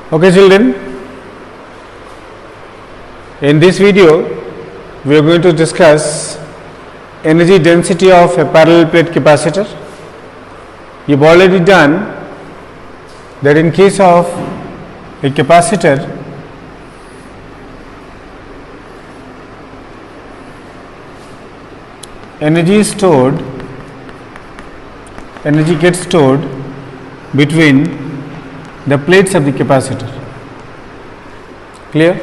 Okay children, in this video we are going to discuss energy density of a parallel plate capacitor. You have already done that in case of a capacitor, energy gets stored between the plates of the capacitor. Clear?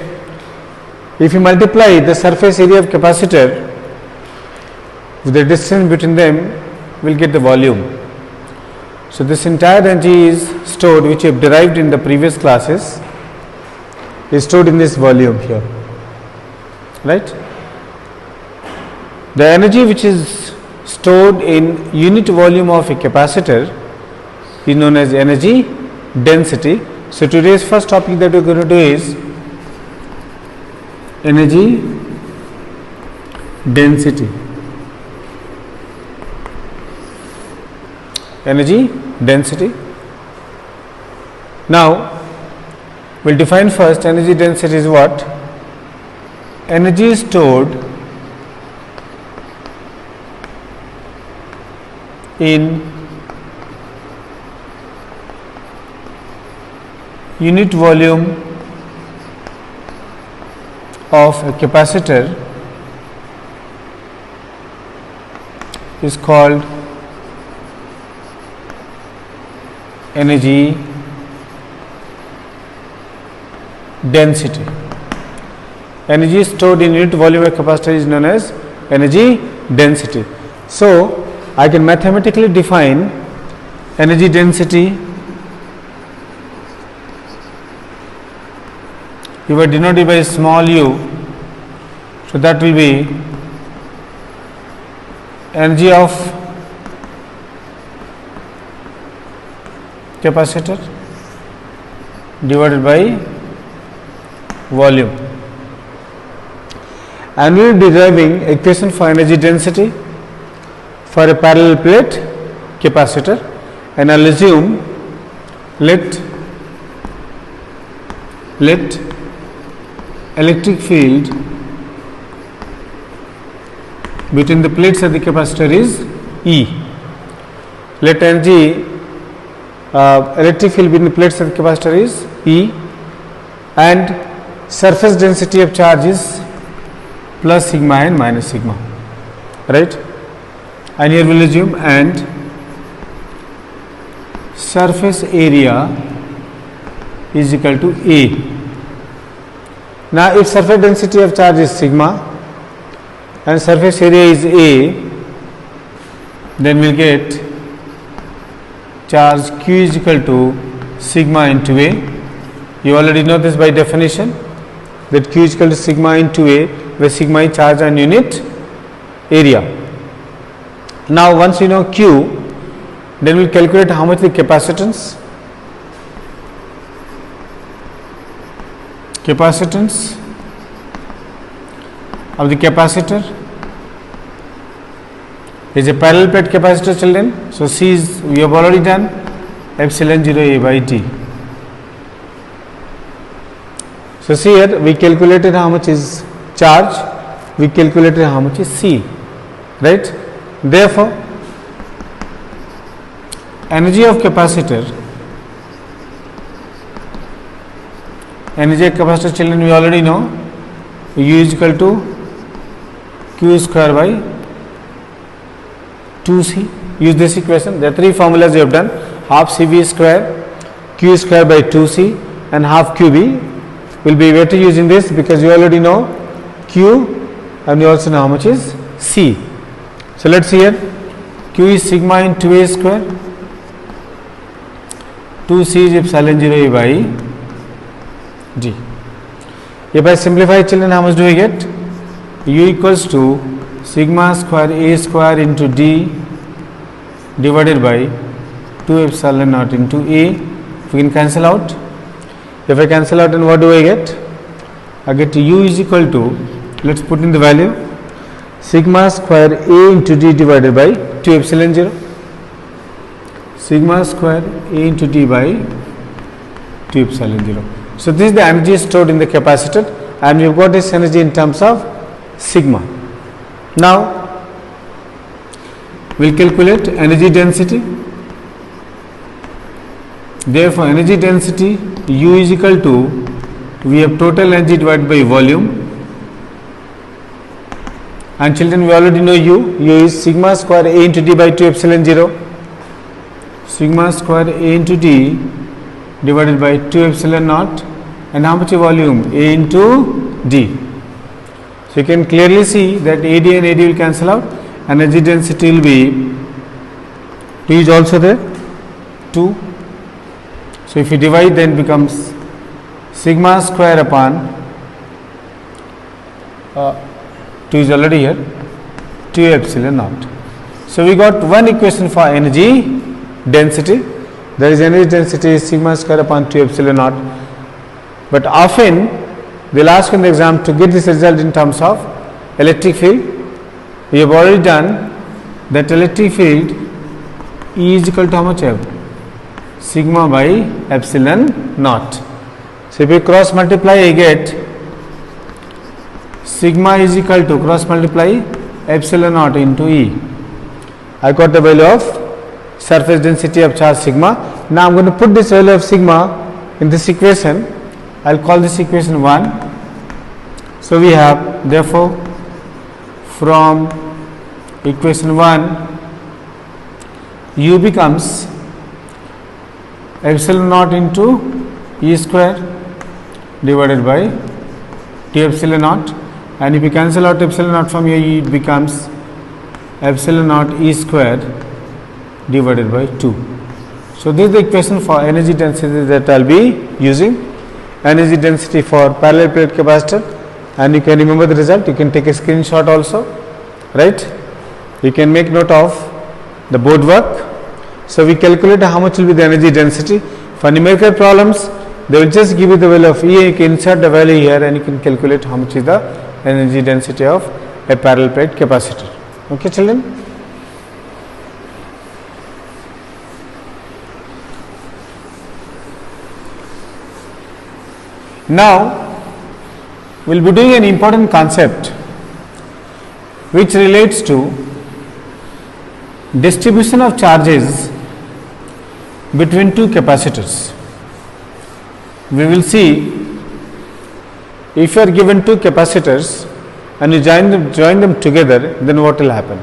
If you multiply the surface area of capacitor with the distance between them, we will get the volume. So this entire energy is stored, which you have derived in the previous classes, is stored in this volume here, right? The energy which is stored in unit volume of a capacitor is known as energy density. So today's first topic that we are going to do is energy density. Energy density. Now we will define first energy density is what? Energy stored in unit volume of a capacitor is called energy density. Energy stored in unit volume of a capacitor is known as energy density. So I can mathematically define energy density. You were denoted by small u, so that will be energy of capacitor divided by volume, and we will be deriving equation for energy density for a parallel plate capacitor, and I will assume let electric field between the plates of the capacitor is E. Let energy electric field between the plates of the capacitor is E, and surface density of charge is plus sigma and minus sigma, right? And here we will assume and surface area is equal to A. Now if surface density of charge is sigma and surface area is A, then we will get charge Q is equal to sigma into A. You already know this by definition, that Q is equal to sigma into A, where sigma is charge on unit area. Now once you know Q, then we will calculate how much the capacitance of the capacitor is a parallel plate capacitor, children. So C is, we have already done, epsilon 0 A by T. So see here we calculated how much is charge, we calculated how much is C, right? Therefore energy of capacitor, children, we already know, U is equal to Q square by 2C. Use this equation. There are three formulas you have done: half CV square, Q square by 2C, and half QB. Will be better using this because you already know Q and you also know how much is C. So let's see here, Q is sigma into A square, 2C is epsilon 0 A by D. If I simplify, children, how much do we get? U equals to sigma square A square into D divided by 2 epsilon naught into A. We can cancel out. If I cancel out, then what do I get? I get U is equal to, let's put in the value, sigma square A into D divided by 2 epsilon 0. Sigma square A into D by 2 epsilon 0. So this is the energy stored in the capacitor, and we've got this energy in terms of sigma. Now we'll calculate energy density. Therefore energy density U is equal to, we have total energy divided by volume, and children, we already know U is sigma square A into D by 2 epsilon 0, sigma square A into D divided by 2 epsilon naught, and how much volume? A into D. So you can clearly see that AD and AD will cancel out, energy density will be, 2 is also there, 2. So if you divide, then becomes sigma square upon 2 is already here, 2 epsilon naught. So we got one equation for energy density. There is energy density is sigma square upon 2 epsilon naught. But often they will ask in the exam to get this result in terms of electric field. We have already done that. Electric field E is equal to how much? Sigma by epsilon naught. So if you cross multiply, I get sigma is equal to cross multiply epsilon naught into E. I got the value of surface density of charge sigma. Now I am going to put this value of sigma in this equation. I will call this equation 1. So we have, therefore from equation 1, U becomes epsilon naught into E square divided by 2 epsilon naught, and if you cancel out epsilon naught from here, it becomes epsilon naught E square divided by 2. So this is the equation for energy density that I will be using. Energy density for parallel plate capacitor, and you can remember the result. You can take a screenshot also, right? You can make note of the board work. So we calculate how much will be the energy density. For numerical problems, they will just give you the value of E. You can insert the value here, and you can calculate how much is the energy density of a parallel plate capacitor. Okay, children? Now we will be doing an important concept which relates to distribution of charges between two capacitors. We will see, if you are given two capacitors and you join them together, then what will happen.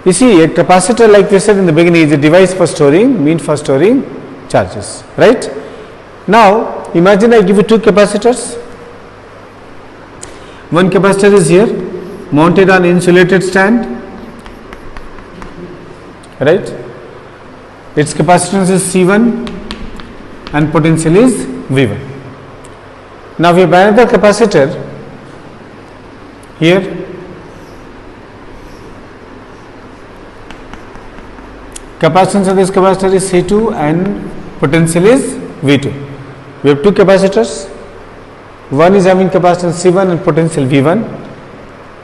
You see, a capacitor, like we said in the beginning, is a device for storing, means for storing charges, right? Now imagine I give you two capacitors. One capacitor is here, mounted on insulated stand, right? Its capacitance is C1 and potential is V1. Now we have another capacitor here. Capacitance of this capacitor is C2 and potential is V2. We have two capacitors. One is having capacitance C1 and potential V1.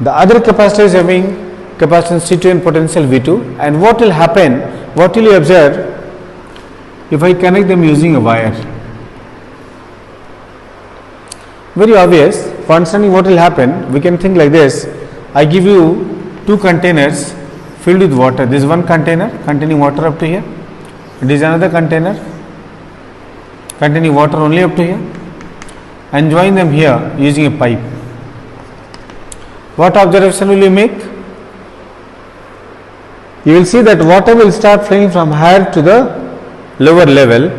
The other capacitor is having capacitance C2 and potential V2. And what will happen? What will you observe if I connect them using a wire? Very obvious. For understanding what will happen, we can think like this. I give you two containers filled with water. This is one container containing water up to here. It is another container containing water only up to here, and join them here using a pipe. What observation will you make? You will see that water will start flowing from higher to the lower level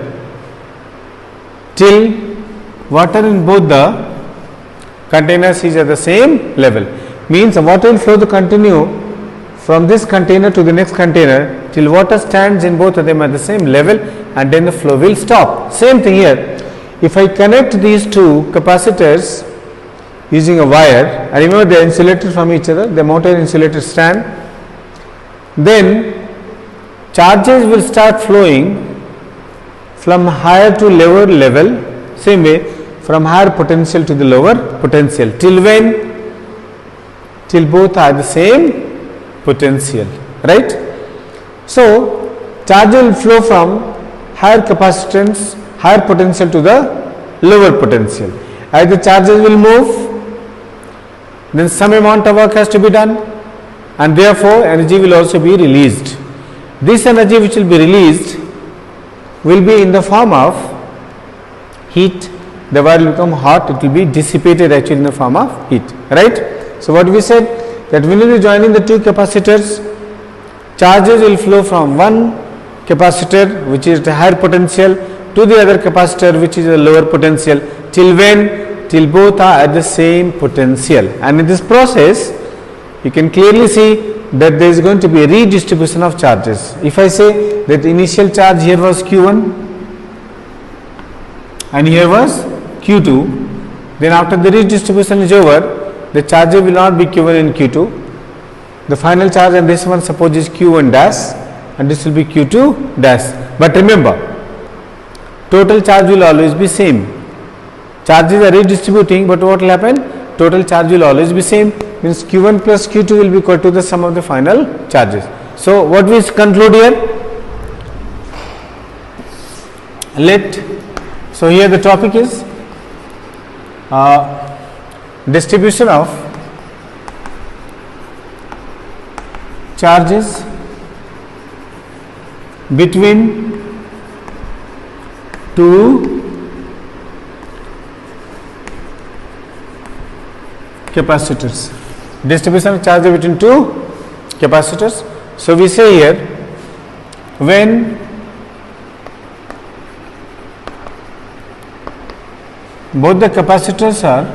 till water in both the containers is at the same level. Means the water will flow to continue from this container to the next container till water stands in both of them at the same level, and then the flow will stop. Same thing here. If I connect these two capacitors using a wire, and remember they are insulated from each other, they are mounted insulated stand, then charges will start flowing from higher to lower level, same way from higher potential to the lower potential, till when? Till both are the same potential, right? So charge will flow from higher capacitance, higher potential to the lower potential. As the charges will move, then some amount of work has to be done, and therefore energy will also be released. This energy which will be released will be in the form of heat. The wire will become hot, it will be dissipated actually in the form of heat, right? So what we said, that when you joining the two capacitors, charges will flow from one capacitor which is the higher potential to the other capacitor which is a lower potential, till when? Till both are at the same potential. And in this process you can clearly see that there is going to be a redistribution of charges. If I say that the initial charge here was Q1 and here was Q2, then after the redistribution is over, the charge will not be Q1 and Q2. The final charge and this one suppose is Q1 dash and this will be Q2 dash. But remember, total charge will always be same. Charges are redistributing, but what will happen? Total charge will always be same, means Q1 plus Q2 will be equal to the sum of the final charges. So what we conclude here? So here the topic is distribution of charges between two capacitors. Distribution of charges between two capacitors. So we say here, when both the capacitors are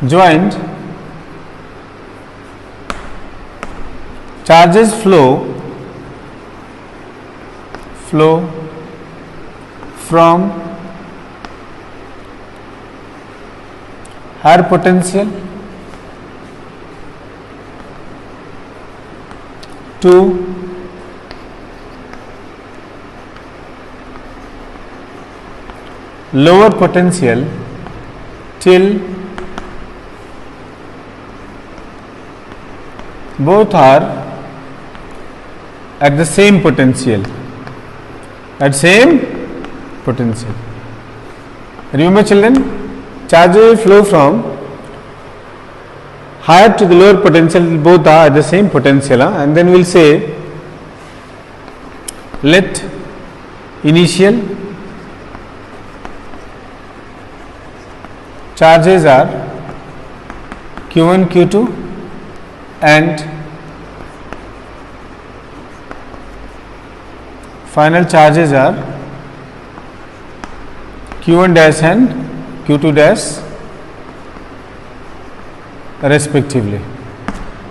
joined, charges flow from higher potential to lower potential till both are at the same potential. Remember children, charges will flow from higher to the lower potential till both are at the same potential, and then we will say, let initial charges are Q1, Q2 and final charges are Q1 dash and Q2 dash respectively.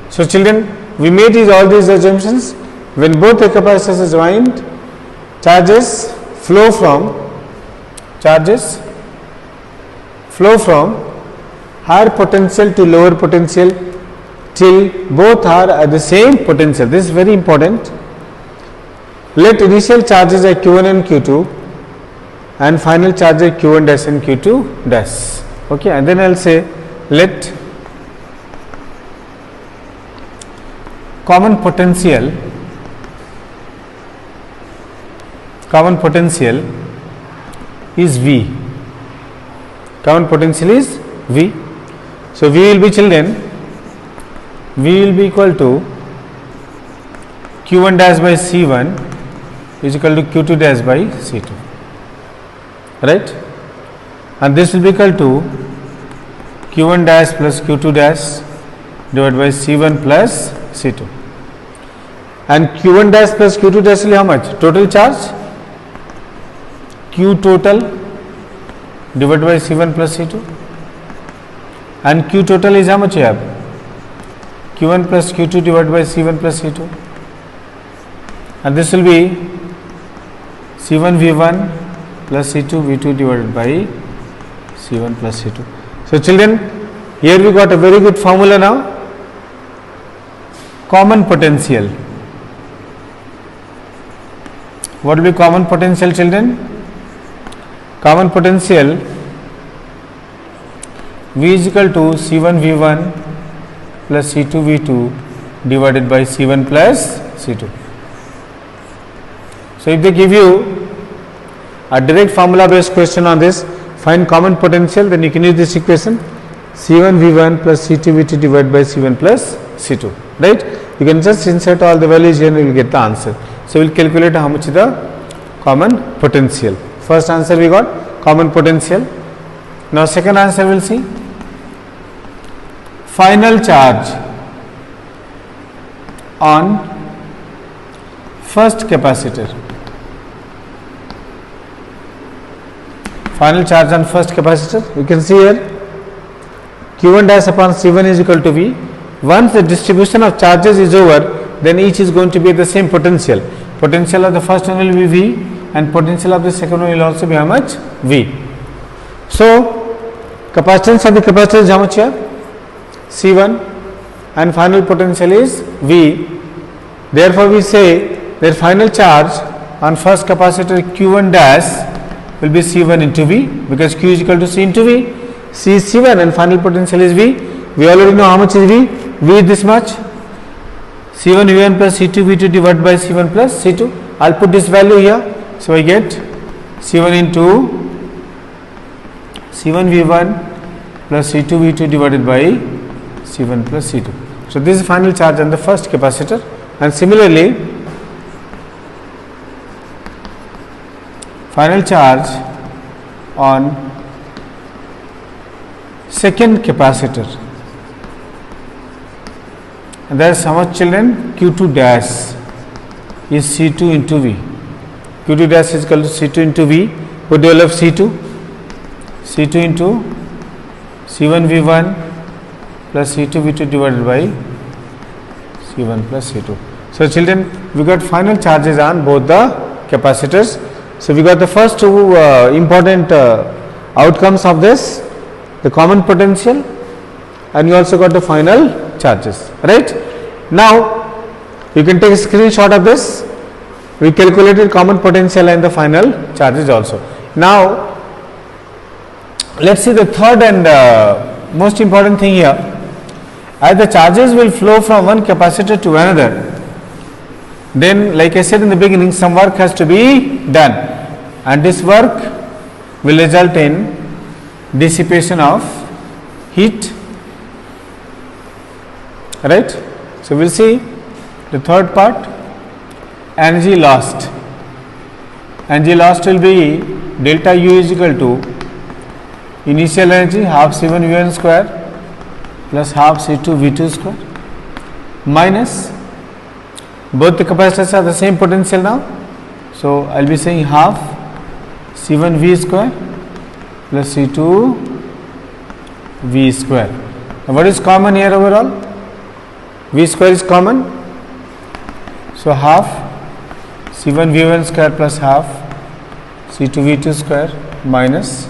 So children, we made all these assumptions. When both the capacitors are joined, charges flow from higher potential to lower potential till both are at the same potential. This is very important. Let initial charges are Q1 and Q2 and final charge are Q1 dash and Q2 dash. Okay, and then I will say, let common potential is V. Common potential is V. So V will be children, V will be equal to Q1 dash by C1 is equal to Q2 dash by C2, right? And this will be equal to Q1 dash plus Q2 dash divided by C1 plus C2. And Q1 dash plus Q2 dash will be how much? Total charge, Q total divided by C1 plus C2, and Q total is how much you have? Q1 plus Q2 divided by C1 plus C2, and this will be C1 V1 plus C2 V2 divided by C1 plus C2. So children, here we got a very good formula now. Common potential. What will be common potential, children? Common potential V is equal to C1 V1 plus C2 V2 divided by C1 plus C2. So if they give you a direct formula based question on this. Find common potential, then you can use this equation C1 V1 plus C2 V2 divided by C1 plus C2, right? You can just insert all the values here and you will get the answer. So we will calculate how much is the common potential. First answer we got common potential. Now second answer we will see final charge on first capacitor. Final charge on first capacitor, you can see here Q1 dash upon C1 is equal to V. Once the distribution of charges is over, then each is going to be at the same potential. Potential of the first one will be V and potential of the second one will also be how much? V. So capacitance of the capacitor is how much here? C1 and final potential is V. Therefore we say that final charge on first capacitor Q1 dash will be C1 into V, because Q is equal to C into V. C is C1 and final potential is V. We already know how much is V. V is this much. C1 V1 plus C2 V2 divided by C1 plus C2. I will put this value here. So I get C1 into C1 V1 plus C2 V2 divided by C1 plus C2. So this is final charge on the first capacitor, and similarly final charge on second capacitor, and there is how much, children? Q2 dash is C2 into V. Q2 dash is equal to C2 into V. Put the value of C2 into C1 V1 plus C2 V2 divided by C1 plus C2. So children, we got final charges on both the capacitors. So we got the first two important outcomes of this, the common potential, and you also got the final charges, right? Now you can take a screenshot of this. We calculated common potential and the final charges also. Now let's see the third and most important thing here. As the charges will flow from one capacitor to another, then like I said in the beginning, some work has to be done, and this work will result in dissipation of heat, right? So we will see the third part, energy lost. Energy lost will be delta U is equal to initial energy half C1 V1 square plus half C2 V2 square minus, both the capacitors are the same potential now, so I will be saying half C1 V square plus C2 V square. Now what is common here overall? V square is common, so half C1 V1 square plus half C2 V2 square minus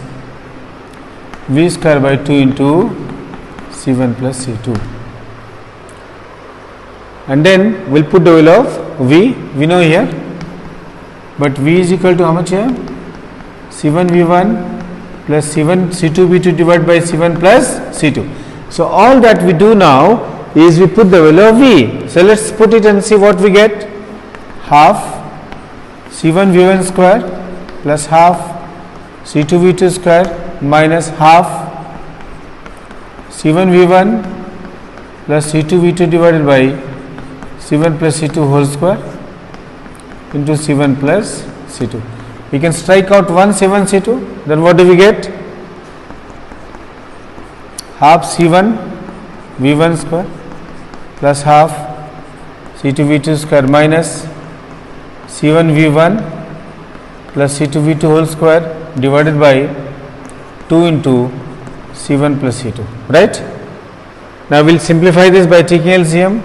V square by 2 into C1 plus C2. And then we will put the value of V, we know here, but V is equal to how much here? C1 V1 plus C1 C2 V2 divided by C1 plus C2. So all that we do now is we put the value of V. So let's put it and see what we get. Half C1 V1 square plus half C2 V2 square minus half C1 V1 plus C2 V2 divided by C1 plus C2 whole square into C1 plus C2. We can strike out one C1 C2, then what do we get? Half C1 V1 square plus half C2 V2 square minus C1 V1 plus C2 V2 whole square divided by 2 into C1 plus C2, right? Now we will simplify this by taking LCM.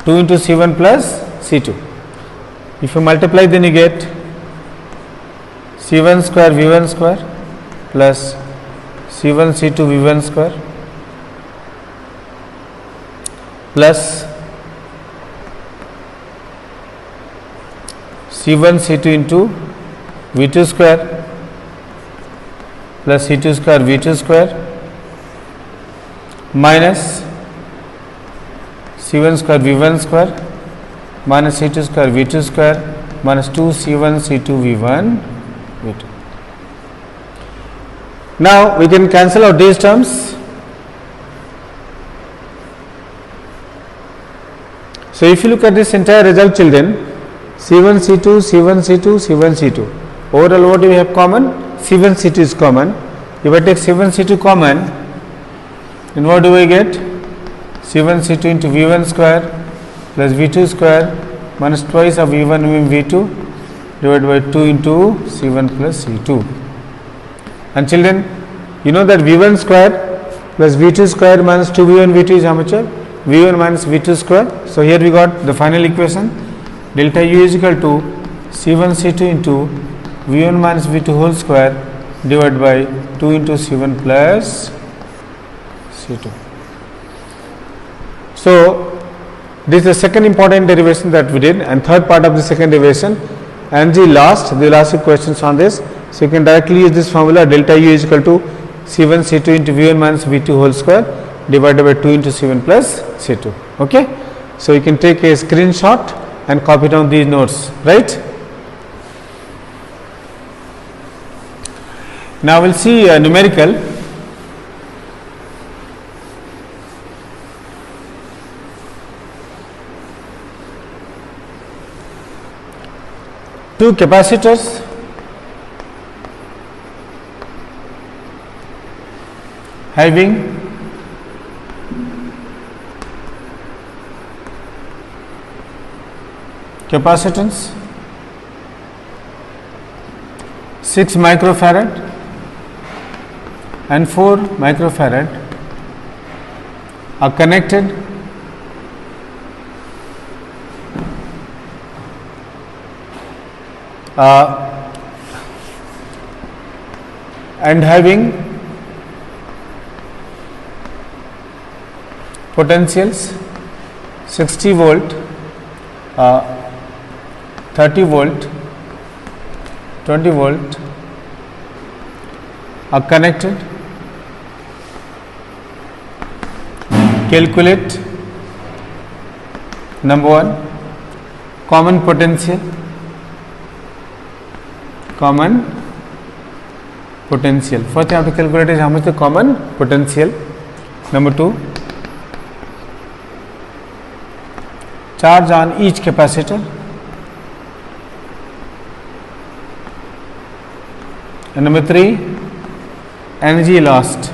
2 into C1 plus C2. If you multiply, then you get C1 square V1 square plus C1 C2 V1 square plus C1 C2 into V2 square plus C2 square V2 square minus C1 square V1 square minus C2 square V2 square minus 2 C1 C2 V1 V2. Now we can cancel out these terms. So if you look at this entire result, children, C1 C2 C1 C2 C1 C2, overall what do we have common? C1 C2 is common. If I take C1 C2 common, then what do we get? C1 C2 into V1 square plus V2 square minus twice of V1 V2 divided by 2 into C1 plus C2. And children, you know that V1 square plus V2 square minus 2 V1 V2 is how much? V1 minus V2 square. So here we got the final equation, delta U is equal to C1 C2 into V1 minus V2 whole square divided by 2 into C1 plus C2. So this is the second important derivation that we did, and third part of the second derivation. And they will ask you questions on this. So you can directly use this formula, delta U is equal to C1 C2 into V1 minus V2 whole square divided by 2 into C1 plus C2. Okay. So you can take a screenshot and copy down these notes, right? Now we will see a numerical. Two capacitors having capacitance 6 microfarad and 4 microfarad are connected and having potentials 60 volt, 30 volt, 20 volt are connected. Calculate number 1, common potential. First you have to calculate is how much the common potential. Number 2, charge on each capacitor. And number 3, energy lost.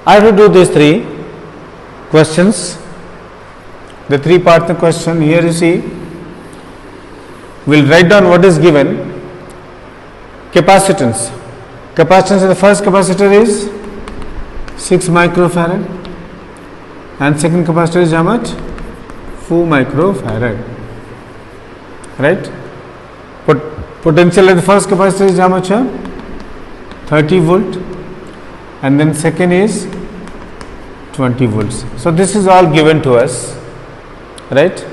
I have to do these 3 questions. The 3 parts of the question. Here you see, we will write down what is given. Capacitance. Capacitance of the first capacitor is 6 microfarad and second capacitor is how much? 4 microfarad. Right? Potential of the first capacitor is how much? 30 volt, and then second is 20 volts. So this is all given to us, right?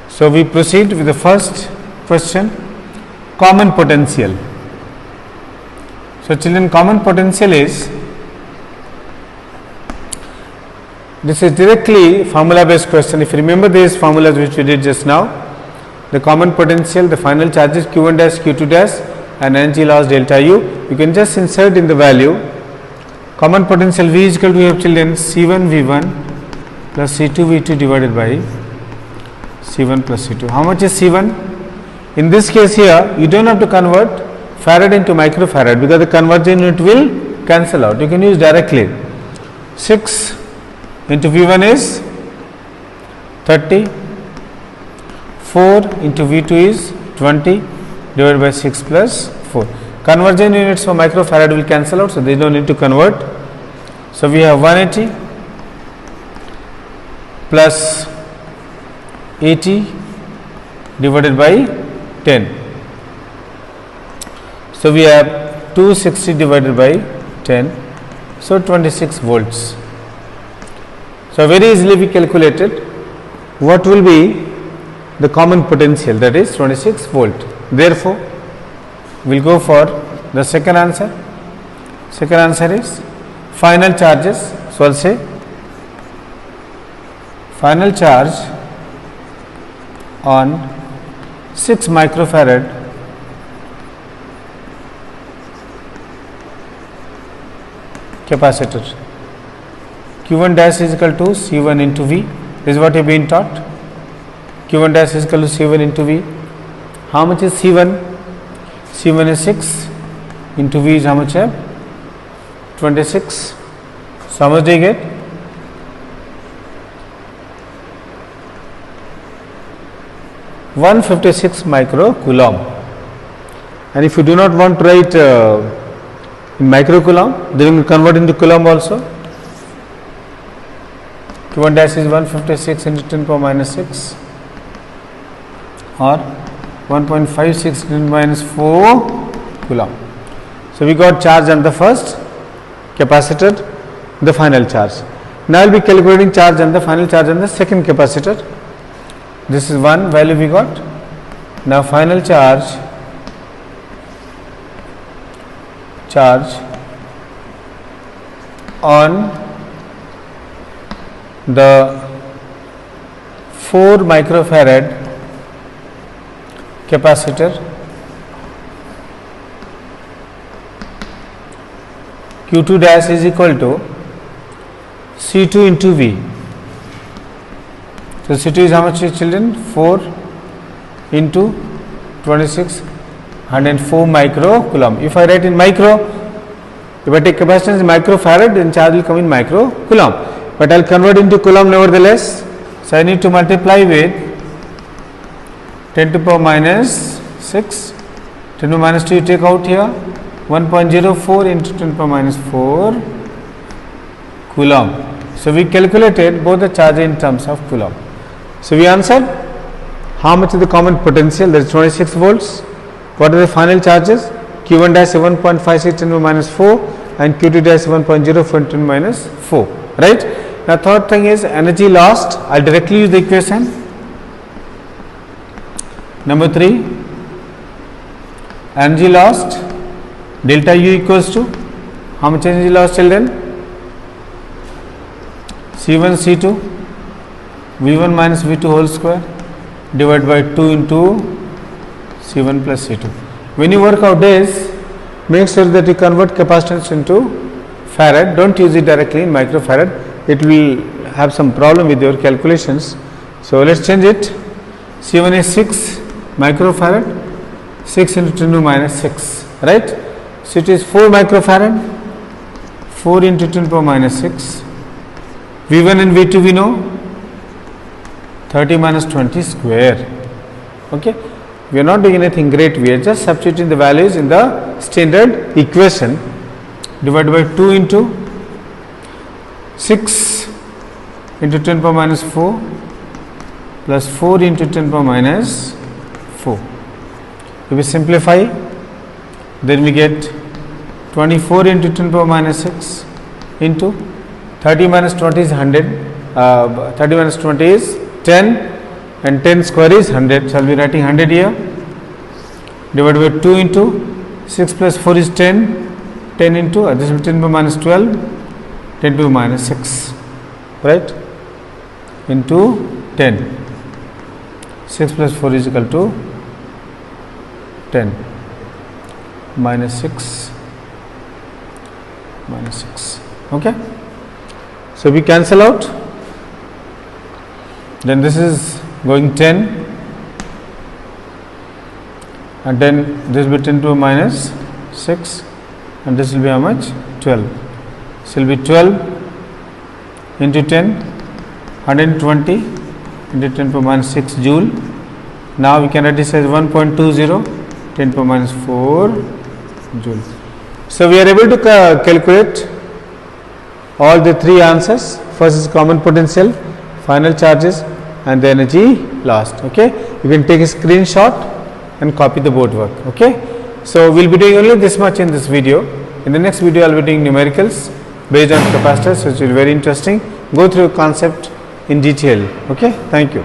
So we proceed with the first question, common potential. So children, common potential is, this is directly formula based question. If you remember these formulas which we did just now, the common potential, the final charges Q1 dash, Q2 dash and energy loss delta U, you can just insert in the value. Common potential V is equal to, we have children, C1 V1 plus C2 V2 divided by C1 plus C2. How much is C1? In this case here, you don't have to convert farad into microfarad because the conversion unit will cancel out. You can use directly. 6 into V1 is 30, 4 into V2 is 20 divided by 6 plus 4. Conversion units for microfarad will cancel out, so there is no need to convert. So we have 180 plus 80 divided by 10. So we have 260 divided by 10, so 26 volts. So very easily we calculated what will be the common potential, that is 26 volt. Therefore, we will go for the second answer. Second answer is final charges. So I will say final charge on 6 microfarad capacitor. Q1 dash is equal to C1 into V. This is what you have been taught. Q1 dash is equal to C1 into V. How much is C1? C1 is 6 into V is how much? 26. So how much do you get? (156 microcoulomb). And if you do not want to write in microcoulomb, then you will convert into coulomb also. Q1 dash is 156 into 10 power minus 6 or 1.56 10 minus 4 coulomb. So we got charge on the first capacitor, the final charge. Now I will be calculating charge on the final charge on the second capacitor. This is one value we got. Now final charge on the 4 microfarad capacitor, Q2 dash is equal to C2 into V. So C2 is how much, children? 4 into 26, 104 microcoulomb. If I write in micro, if I take capacitance in microfarad, then charge will come in microcoulomb. But I will convert into coulomb nevertheless. So I need to multiply with 10 to the power minus 6, 10 to the minus 2 you take out here, 1.04 into 10 to the power minus 4 coulomb. So we calculated both the charge in terms of coulomb. So we answered how much is the common potential, that is 26 volts. What are the final charges? Q1 dash is 1.56 10 to the minus 4 and Q2 dash is 1.04 10 to the minus 4. Right? Now third thing is energy lost. I will directly use the equation. Number 3, energy lost, delta U equals to, how much energy lost, children? C1 C2 V1 minus V2 whole square divided by 2 into C1 plus C2. When you work out this, make sure that you convert capacitance into farad. Don't use it directly in microfarad. It will have some problem with your calculations. So let's change it. C1 is 6 microfarad, 6 into 10 to the minus 6, right? So it is 4 microfarad, 4 into 10 to the power minus 6. V1 and V2 we know, 30 minus 20 square. Okay, we are not doing anything great, we are just substituting the values in the standard equation. Divided by 2 into 6 into 10 to the power minus 4 plus 4 into 10 to the power minus 4. If we simplify, then we get 24 into 10 to the power minus 6 into 30 minus 20 is 100, 30 minus 20 is 10 and 10 square is 100. So I will be writing 100 here, divided by 2 into 6 plus 4 is 10, 10 into this will be 10 to the power minus 12, 10 to the minus 6, right, into 10. 6 plus 4 is equal to 10 minus 6 minus 6. Okay. So we cancel out, then this is going 10 and then this will be 10 to the minus 6 and this will be how much? 12. So it will be 12 into 10, 120 into 10 to the minus 6 joule. Now we can write this as 1.20 10 to the minus 4 joule. So we are able to calculate all the three answers. First is common potential, final charges and the energy lost. Okay, you can take a screenshot and copy the board work. Okay, so we will be doing only this much in this video. In the next video I will be doing numericals based on capacitors, which will be very interesting. Go through concept in detail. Okay, thank you.